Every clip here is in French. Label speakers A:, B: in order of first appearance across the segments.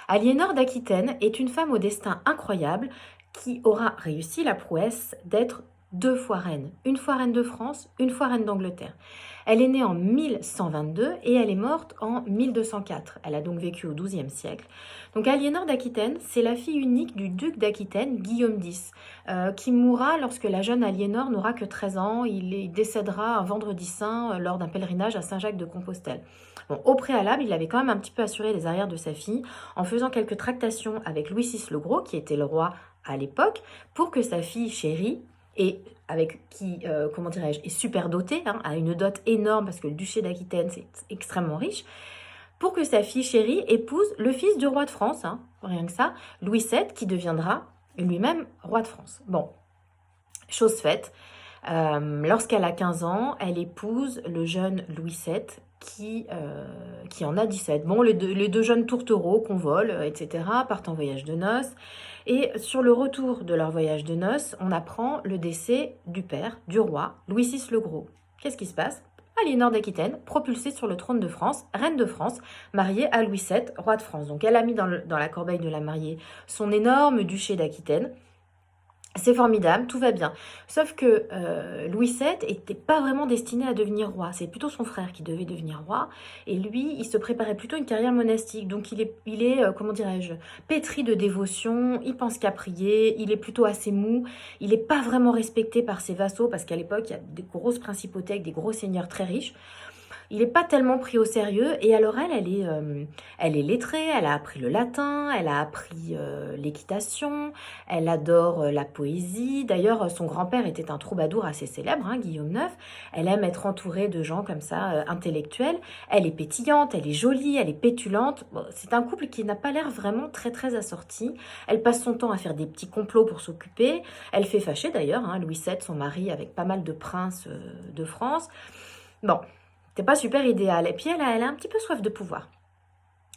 A: Aliénor d'Aquitaine est une femme au destin incroyable qui aura réussi la prouesse d'être 2 fois reine. Une fois reine de France, une fois reine d'Angleterre. Elle est née en 1122 et elle est morte en 1204. Elle a donc vécu au XIIe siècle. Donc Aliénor d'Aquitaine, c'est la fille unique du duc d'Aquitaine, Guillaume X, qui mourra lorsque la jeune Aliénor n'aura que 13 ans. Il décédera un vendredi saint lors d'un pèlerinage à Saint-Jacques de Compostelle. Bon, au préalable, il avait quand même un petit peu assuré les arrières de sa fille en faisant quelques tractations avec Louis VI le Gros, qui était le roi à l'époque, pour que sa fille chérie, et avec qui, comment dirais-je, est super dotée, hein, a une dot énorme parce que le duché d'Aquitaine, c'est extrêmement riche, pour que sa fille chérie épouse le fils du roi de France, hein, rien que ça, Louis VII, qui deviendra lui-même roi de France. Bon, chose faite, lorsqu'elle a 15 ans, elle épouse le jeune Louis VII qui en a 17. Bon, les deux jeunes tourtereaux qu'on vole, etc., partent en voyage de noces. Et sur le retour de leur voyage de noces, on apprend le décès du père, du roi, Louis VI le Gros. Qu'est-ce qui se passe? Aliénor d'Aquitaine, propulsée sur le trône de France, reine de France, mariée à Louis VII, roi de France. Donc elle a mis dans la corbeille de la mariée son énorme duché d'Aquitaine. C'est formidable, tout va bien. Sauf que Louis VII n'était pas vraiment destiné à devenir roi. C'est plutôt son frère qui devait devenir roi. Et lui, il se préparait plutôt une carrière monastique. Donc comment dirais-je, pétri de dévotion. Il pense qu'à prier. Il est plutôt assez mou. Il n'est pas vraiment respecté par ses vassaux parce qu'à l'époque, il y a des grosses principautés avec des gros seigneurs très riches. Il n'est pas tellement pris au sérieux. Et alors elle est lettrée, elle a appris le latin, elle a appris l'équitation, elle adore la poésie. D'ailleurs, son grand-père était un troubadour assez célèbre, hein, Guillaume IX. Elle aime être entourée de gens comme ça, intellectuels. Elle est pétillante, elle est jolie, elle est pétulante. Bon, c'est un couple qui n'a pas l'air vraiment très très assorti. Elle passe son temps à faire des petits complots pour s'occuper. Elle fait fâcher d'ailleurs, hein, Louis VII, son mari, avec pas mal de princes de France. Bon, c'est pas super idéal. Et puis elle a un petit peu soif de pouvoir.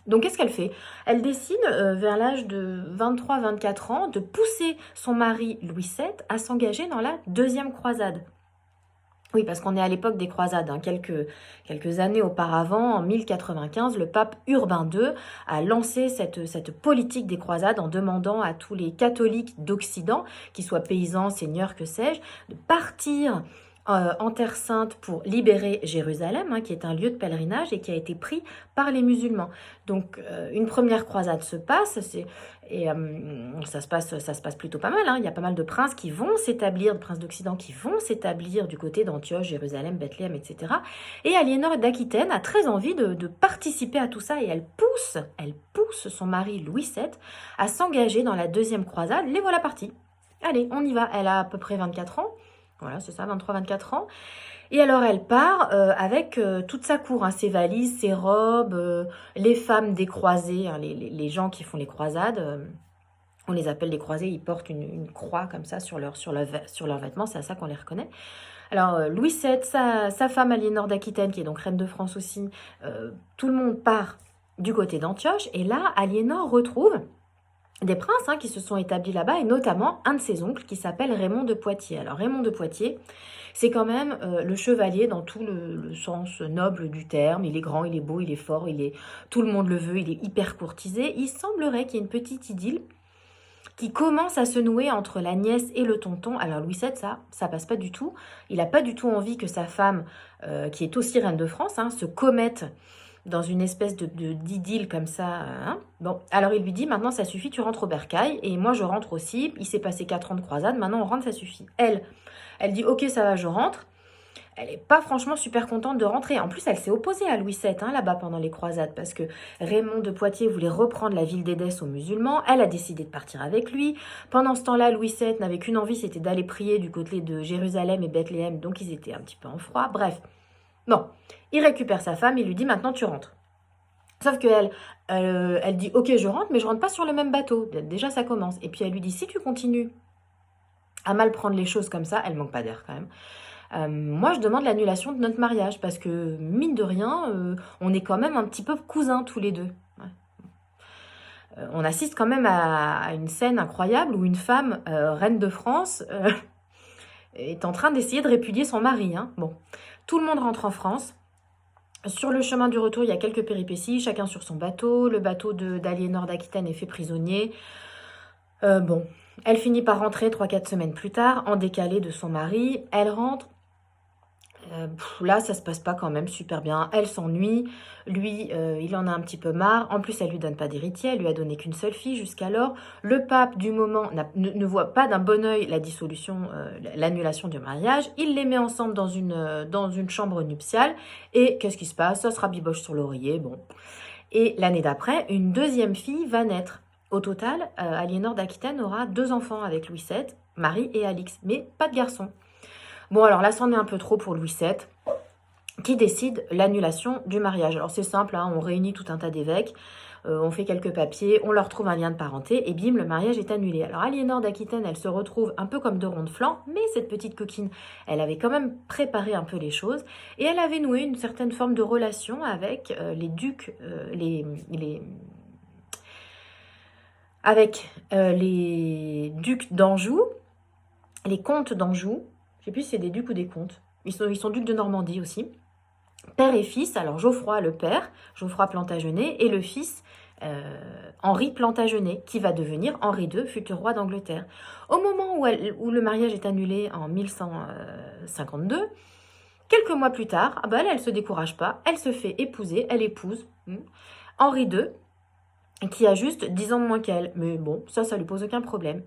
A: Donc qu'est-ce qu'elle fait? Elle décide, vers l'âge de 23-24 ans, de pousser son mari Louis VII à s'engager dans la deuxième croisade. Oui, parce qu'on est à l'époque des croisades, hein. Quelques années auparavant, en 1095, le pape Urbain II a lancé cette politique des croisades en demandant à tous les catholiques d'Occident, qu'ils soient paysans, seigneurs, que sais-je, de partir en Terre Sainte pour libérer Jérusalem, hein, qui est un lieu de pèlerinage et qui a été pris par les musulmans. Donc une première croisade se passe, ça se passe plutôt pas mal, hein. Il y a pas mal de princes qui vont s'établir, de princes d'Occident qui vont s'établir du côté d'Antioche, Jérusalem, Bethléem, etc. Et Aliénor d'Aquitaine a très envie de participer à tout ça et elle pousse son mari Louis VII à s'engager dans la deuxième croisade. Les voilà partis. Allez, on y va. Elle a à peu près 24 ans. Voilà, c'est ça, 23-24 ans. Et alors, elle part avec toute sa cour, hein, ses valises, ses robes, les femmes des croisés, hein, les gens qui font les croisades. On les appelle les croisés, ils portent une croix comme ça sur leurs vêtements, c'est à ça qu'on les reconnaît. Alors, Louis VII, sa femme Aliénor d'Aquitaine, qui est donc reine de France aussi, tout le monde part du côté d'Antioche. Et là, Aliénor retrouve des princes, hein, qui se sont établis là-bas, et notamment un de ses oncles qui s'appelle Raymond de Poitiers. Alors Raymond de Poitiers, c'est quand même le chevalier dans tout le sens noble du terme. Il est grand, il est beau, il est fort, tout le monde le veut, il est hyper courtisé. Il semblerait qu'il y ait une petite idylle qui commence à se nouer entre la nièce et le tonton. Alors Louis VII, ça passe pas du tout. Il n'a pas du tout envie que sa femme, qui est aussi reine de France, hein, se commette dans une espèce d'idylle comme ça. Hein. Bon, alors il lui dit, maintenant ça suffit, tu rentres au bercail, et moi je rentre aussi, il s'est passé 4 ans de croisade, maintenant on rentre, ça suffit. Elle dit, ok, ça va, je rentre. Elle n'est pas franchement super contente de rentrer. En plus, elle s'est opposée à Louis VII, hein, là-bas pendant les croisades, parce que Raymond de Poitiers voulait reprendre la ville d'Édesse aux musulmans. Elle a décidé de partir avec lui. Pendant ce temps-là, Louis VII n'avait qu'une envie, c'était d'aller prier du côté de Jérusalem et Bethléem, donc ils étaient un petit peu en froid. Bref, bon, il récupère sa femme, il lui dit, maintenant tu rentres. Sauf qu'elle, elle dit, ok, je rentre, mais je rentre pas sur le même bateau. Déjà, ça commence. Et puis elle lui dit, si tu continues à mal prendre les choses comme ça, elle manque pas d'air quand même. Moi, je demande l'annulation de notre mariage parce que, mine de rien, on est quand même un petit peu cousins tous les deux. Ouais. On assiste quand même à une scène incroyable où une femme, reine de France, est en train d'essayer de répudier son mari. Hein. Bon, tout le monde rentre en France. Sur le chemin du retour, il y a quelques péripéties, chacun sur son bateau. Le bateau d'Aliénor d'Aquitaine est fait prisonnier. Bon, elle finit par rentrer 3-4 semaines plus tard, en décalé de son mari. Elle rentre. Là, ça se passe pas quand même super bien. Elle s'ennuie. Lui, il en a un petit peu marre. En plus, elle lui donne pas d'héritier. Elle lui a donné qu'une seule fille jusqu'alors. Le pape, du moment, ne voit pas d'un bon œil la dissolution, l'annulation du mariage. Il les met ensemble dans une chambre nuptiale. Et qu'est-ce qui se passe? Ça se rabiboche sur l'oreiller. Bon. Et l'année d'après, une deuxième fille va naître. Au total, Aliénor d'Aquitaine aura 2 enfants avec Louis VII, Marie et Alix, mais pas de garçons. Bon, alors là, c'en est un peu trop pour Louis VII, qui décide l'annulation du mariage. Alors c'est simple, hein, on réunit tout un tas d'évêques, on fait quelques papiers, on leur trouve un lien de parenté, et bim, le mariage est annulé. Alors Aliénor d'Aquitaine, elle se retrouve un peu comme de ronde flanc, mais cette petite coquine, elle avait quand même préparé un peu les choses, et elle avait noué une certaine forme de relation avec les ducs, les ducs d'Anjou, les comtes d'Anjou. Je ne sais plus si c'est des ducs ou des comtes. Ils sont ducs de Normandie aussi. Père et fils, alors Geoffroy le père, Geoffroy Plantagenet, et le fils Henri Plantagenet, qui va devenir Henri II, futur roi d'Angleterre. Au moment où le mariage est annulé en 1152, quelques mois plus tard, elle ne se décourage pas, elle se fait épouser, elle épouse Henri II, qui a juste 10 ans de moins qu'elle. Mais bon, ça lui pose aucun problème.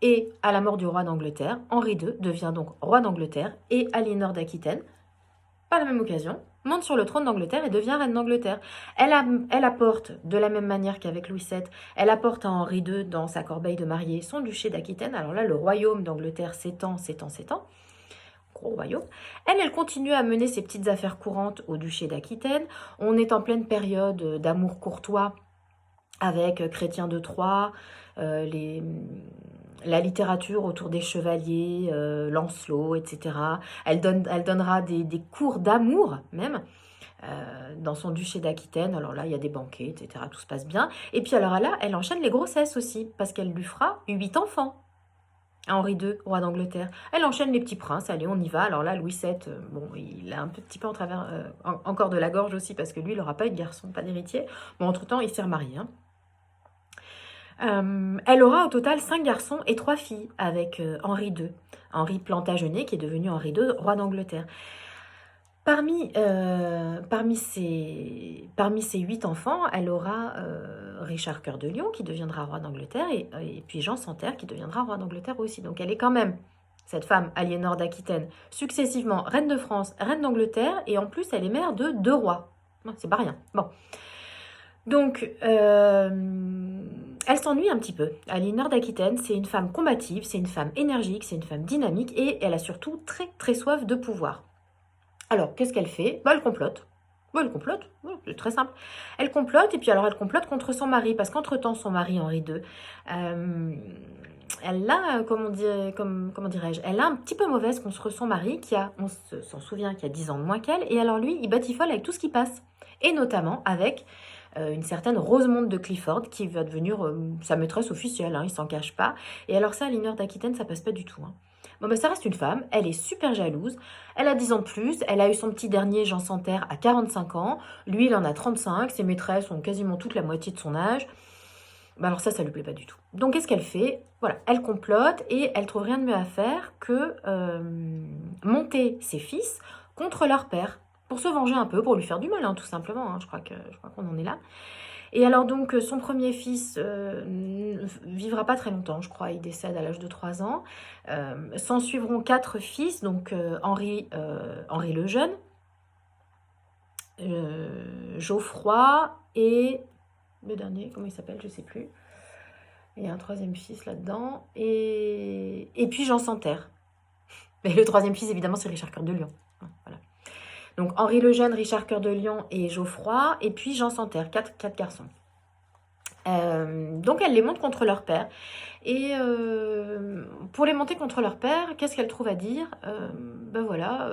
A: Et à la mort du roi d'Angleterre, Henri II devient donc roi d'Angleterre et Aliénor d'Aquitaine, par la même occasion, monte sur le trône d'Angleterre et devient reine d'Angleterre. Elle apporte, de la même manière qu'avec Louis VII, elle apporte à Henri II dans sa corbeille de mariée son duché d'Aquitaine. Alors là, le royaume d'Angleterre s'étend. Gros royaume. Elle continue à mener ses petites affaires courantes au duché d'Aquitaine. On est en pleine période d'amour courtois avec Chrétien de Troyes, la littérature autour des chevaliers, Lancelot, etc. Elle donnera des cours d'amour, même, dans son duché d'Aquitaine. Alors là, il y a des banquets, etc. Tout se passe bien. Et puis alors là, elle enchaîne les grossesses aussi, parce qu'elle lui fera 8 enfants. Henri II, roi d'Angleterre. Elle enchaîne les petits princes, allez, on y va. Alors là, Louis VII, bon, il a un petit peu en travers, encore de la gorge aussi, parce que lui, il n'aura pas eu de garçon, pas d'héritier. Bon, entre-temps, il s'est remarié, hein. Elle aura au total 5 garçons et 3 filles avec Henri II. Henri Plantagenet, qui est devenu Henri II, roi d'Angleterre. Parmi ses 8 enfants, elle aura Richard Cœur de Lion, qui deviendra roi d'Angleterre, et puis Jean sans Terre, qui deviendra roi d'Angleterre aussi. Donc elle est quand même, cette femme, Aliénor d'Aquitaine, successivement reine de France, reine d'Angleterre, et en plus elle est mère de 2 rois. C'est pas rien. Bon. Donc, elle s'ennuie un petit peu. Aliénor d'Aquitaine, c'est une femme combative, c'est une femme énergique, c'est une femme dynamique, et elle a surtout très très soif de pouvoir. Alors, qu'est-ce qu'elle fait? Elle complote. C'est très simple. Elle complote, et puis alors elle complote contre son mari, parce qu'entre-temps, son mari, Henri II, elle a, comment dirais-je, elle a un petit peu mauvaise contre son mari, on s'en souvient, qui a 10 ans de moins qu'elle, et alors lui, il batifole avec tout ce qui passe, et notamment avec une certaine Rosemonde de Clifford, qui va devenir sa maîtresse officielle, hein, il s'en cache pas. Et alors ça, Aliénor d'Aquitaine, ça passe pas du tout, hein. Bon, ça reste une femme, elle est super jalouse, elle a 10 ans de plus, elle a eu son petit dernier, Jean sans Terre, à 45 ans, lui, il en a 35, ses maîtresses ont quasiment toute la moitié de son âge. Alors ça lui plaît pas du tout. Donc, qu'est-ce qu'elle fait? Voilà, elle complote, et elle trouve rien de mieux à faire que monter ses fils contre leur père, pour se venger un peu, pour lui faire du mal, hein, tout simplement, hein. Je crois qu'on en est là. Et alors donc, son premier fils vivra pas très longtemps, je crois, il décède à l'âge de 3 ans. S'en suivront 4 fils, donc Henri le Jeune, Geoffroy, et le dernier, comment il s'appelle, je sais plus. Il y a un 3e fils là-dedans, et puis Jean sans Terre. Mais le 3e fils, évidemment, c'est Richard Cœur de Lion. Voilà. Donc Henri le Jeune, Richard Cœur de Lion et Geoffroy, et puis Jean sans Terre, 4 garçons. Donc elle les monte contre leur père. Et pour les monter contre leur père, qu'est-ce qu'elle trouve à dire? Voilà,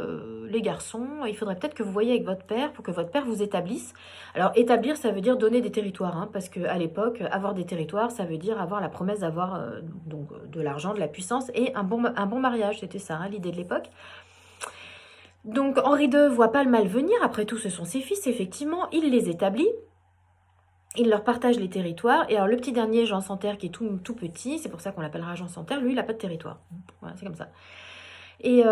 A: les garçons, il faudrait peut-être que vous voyiez avec votre père pour que votre père vous établisse. Alors établir, ça veut dire donner des territoires, hein, parce qu'à l'époque, avoir des territoires, ça veut dire avoir la promesse d'avoir de l'argent, de la puissance et un bon mariage. C'était ça, hein, l'idée de l'époque. Donc Henri II voit pas le mal venir, après tout ce sont ses fils, effectivement, il les établit, il leur partage les territoires, et alors le petit dernier, Jean Santerre, qui est tout petit, c'est pour ça qu'on l'appellera Jean Santerre, lui il n'a pas de territoire. Voilà, c'est comme ça. Et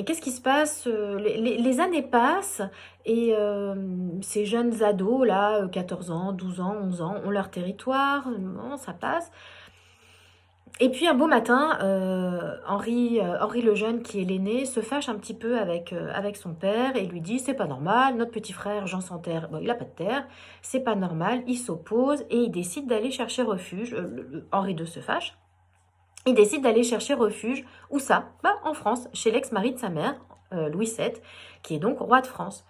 A: qu'est-ce qui se passe? Les années passent et ces jeunes ados, là, 14 ans, 12 ans, 11 ans, ont leur territoire, bon, ça passe. Et puis un beau matin, Henri le Jeune, qui est l'aîné, se fâche un petit peu avec son père et lui dit: c'est pas normal, notre petit frère Jean Santerre, bon, il n'a pas de terre, c'est pas normal, il s'oppose et il décide d'aller chercher refuge. Henri II se fâche. Il décide d'aller chercher refuge, où ça? Bah, en France, chez l'ex-mari de sa mère, Louis VII, qui est donc roi de France.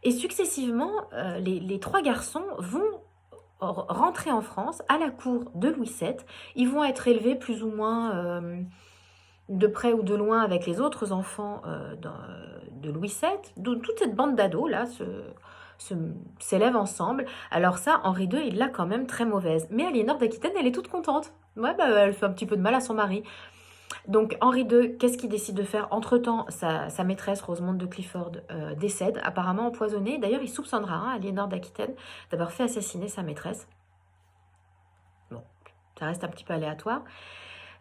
A: Et successivement, les trois garçons vont rentrer en France, à la cour de Louis VII. Ils vont être élevés plus ou moins de près ou de loin avec les autres enfants de Louis VII. Toute cette bande d'ados, là, s'élève ensemble. Alors ça, Henri II, il l'a quand même très mauvaise. Mais Aliénor d'Aquitaine, elle est toute contente. Ouais, bah, elle fait un petit peu de mal à son mari. Donc Henri II, qu'est-ce qu'il décide de faire? Entre-temps, sa maîtresse, Rosemonde de Clifford, décède, apparemment empoisonnée. D'ailleurs, il soupçonnera Aliénor d'Aquitaine d'avoir fait assassiner sa maîtresse. Bon, ça reste un petit peu aléatoire.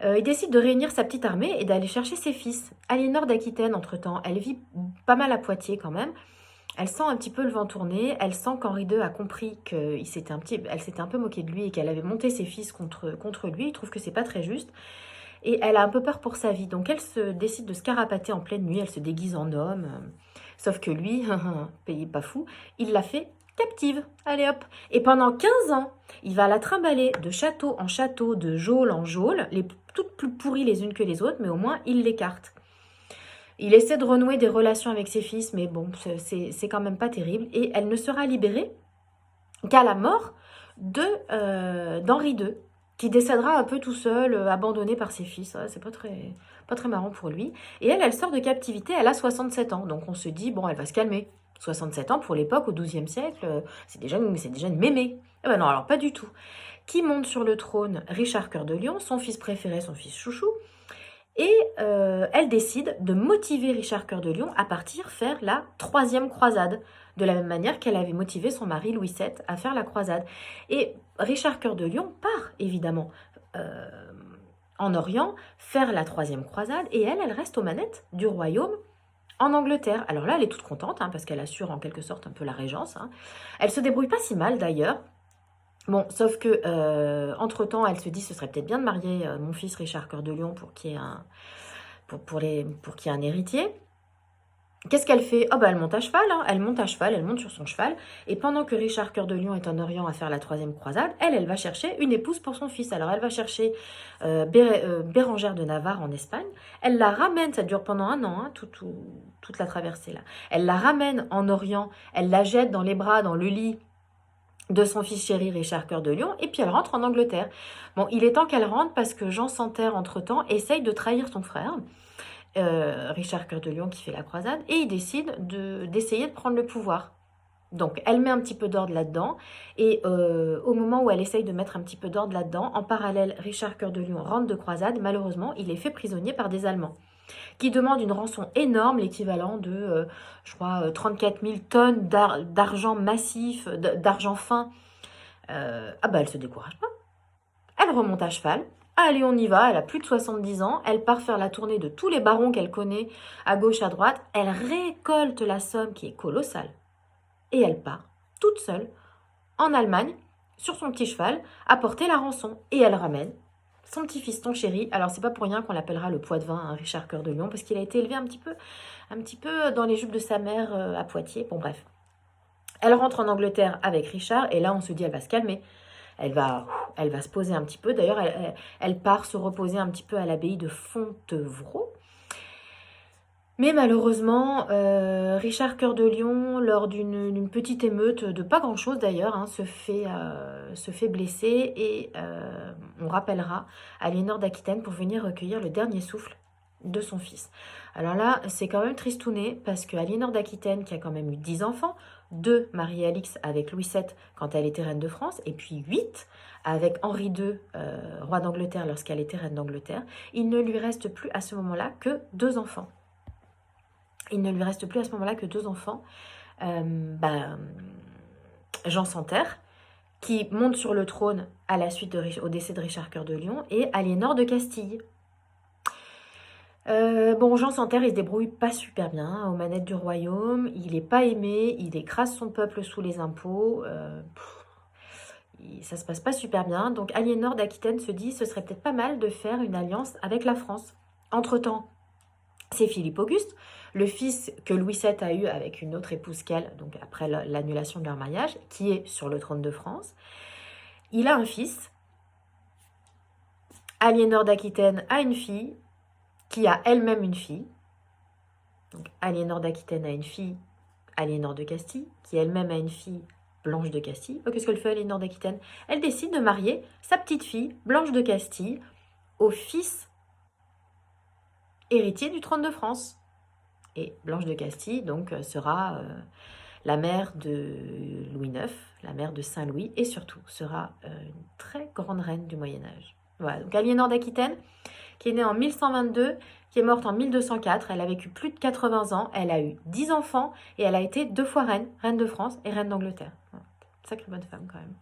A: Il décide de réunir sa petite armée et d'aller chercher ses fils. Aliénor d'Aquitaine, entre-temps, elle vit pas mal à Poitiers quand même. Elle sent un petit peu le vent tourner, elle sent qu'Henri II a compris qu'elle s'était un peu moquée de lui et qu'elle avait monté ses fils contre lui. Il trouve que c'est pas très juste. Et elle a un peu peur pour sa vie. Donc elle se décide de se carapater en pleine nuit, elle se déguise en homme. Sauf que lui, payé pas fou, il l'a fait captive. Allez hop. Et pendant 15 ans, il va la trimballer de château en château, de geôle en geôle, les toutes plus pourries les unes que les autres, mais au moins il l'écarte. Il essaie de renouer des relations avec ses fils, mais bon, c'est quand même pas terrible. Et elle ne sera libérée qu'à la mort d'Henri II, qui décédera un peu tout seul, abandonné par ses fils. Ouais, c'est pas très marrant pour lui. Et elle sort de captivité, elle a 67 ans. Donc on se dit, bon, elle va se calmer. 67 ans, pour l'époque, au XIIe siècle, c'est déjà une mémé. Eh ben non, alors pas du tout. Qui monte sur le trône? Richard Cœur de Lion, son fils préféré, son fils chouchou. Et elle décide de motiver Richard Cœur de Lion à partir faire la troisième croisade, de la même manière qu'elle avait motivé son mari Louis VII à faire la croisade. Et Richard Cœur de Lion part, évidemment, euh, en Orient, faire la troisième croisade, et elle reste aux manettes du royaume en Angleterre. Alors là, elle est toute contente, hein, parce qu'elle assure en quelque sorte un peu la régence. Hein. Elle se débrouille pas si mal, d'ailleurs. Bon, sauf que, entre-temps, elle se dit, ce serait peut-être bien de marier mon fils Richard Cœur de Lion pour qu'il y ait pour qu'il y ait un héritier. Qu'est-ce qu'elle fait? Oh bah elle monte à cheval, hein. Elle monte à cheval, elle monte sur son cheval. Et pendant que Richard Cœur de Lion est en Orient à faire la troisième croisade, elle va chercher une épouse pour son fils. Alors elle va chercher Bérengère de Navarre en Espagne. Elle la ramène, ça dure pendant un an, hein, toute la traversée là. Elle la ramène en Orient, elle la jette dans les bras, dans le lit de son fils chéri Richard Cœur de Lion, et puis elle rentre en Angleterre. Bon, il est temps qu'elle rentre parce que Jean Santerre, entre-temps, essaye de trahir son frère, Richard Cœur de Lion qui fait la croisade, et il décide d'essayer de prendre le pouvoir. Donc, elle met un petit peu d'ordre là-dedans, et au moment où elle essaye de mettre un petit peu d'ordre là-dedans, en parallèle, Richard Cœur de Lion rentre de croisade, malheureusement, il est fait prisonnier par des Allemands, qui demandent une rançon énorme, l'équivalent de, je crois, 34 000 tonnes d'argent massif, d'argent fin. Ah bah elle se décourage pas. Elle remonte à cheval. Allez, on y va. Elle a plus de 70 ans. Elle part faire la tournée de tous les barons qu'elle connaît, à gauche, à droite. Elle récolte la somme qui est colossale. Et elle part, toute seule, en Allemagne, sur son petit cheval, apporter la rançon. Et elle ramène son petit fiston chéri. Alors c'est pas pour rien qu'on l'appellera le Poitevin, hein, Richard Cœur de Lion, parce qu'il a été élevé un petit peu dans les jupes de sa mère à Poitiers. Bon bref. Elle rentre en Angleterre avec Richard, et là on se dit elle va se calmer. Elle va se poser un petit peu. D'ailleurs, elle part se reposer un petit peu à l'abbaye de Fontevraud. Mais malheureusement, Richard Cœur de Lion, lors d'une petite émeute, de pas grand-chose d'ailleurs, hein, se fait blesser, et on rappellera Aliénor d'Aquitaine pour venir recueillir le dernier souffle de son fils. Alors là, c'est quand même tristouné, parce que Aliénor d'Aquitaine, qui a quand même eu 10 enfants, 2 Marie-Alix avec Louis VII quand elle était reine de France, et puis 8 avec Henri II, roi d'Angleterre lorsqu'elle était reine d'Angleterre, il ne lui reste plus à ce moment-là que 2 enfants. Il ne lui reste plus à ce moment-là que 2 enfants. Jean Santerre, qui monte sur le trône à la suite au décès de Richard Cœur de Lion, et Aliénor de Castille. Jean Santerre, il se débrouille pas super bien aux manettes du royaume, il est pas aimé, il écrase son peuple sous les impôts, ça se passe pas super bien, donc Aliénor d'Aquitaine se dit ce serait peut-être pas mal de faire une alliance avec la France. Entre-temps, c'est Philippe Auguste, le fils que Louis VII a eu avec une autre épouse qu'elle, donc après l'annulation de leur mariage, qui est sur le trône de France. Il a un fils, Aliénor d'Aquitaine a une fille, qui a elle-même une fille. Donc Aliénor d'Aquitaine a une fille, Aliénor de Castille, qui elle-même a une fille, Blanche de Castille. Qu'est-ce qu'elle fait, Aliénor d'Aquitaine? Elle décide de marier sa petite fille, Blanche de Castille, au fils héritier du trône de France. Et Blanche de Castille, donc, sera la mère de Louis IX, la mère de Saint-Louis, et surtout sera une très grande reine du Moyen-Âge. Voilà, donc Aliénor d'Aquitaine, qui est née en 1122, qui est morte en 1204. Elle a vécu plus de 80 ans, elle a eu 10 enfants, et elle a été 2 fois reine, reine de France et reine d'Angleterre. Voilà. Sacrée bonne femme quand même.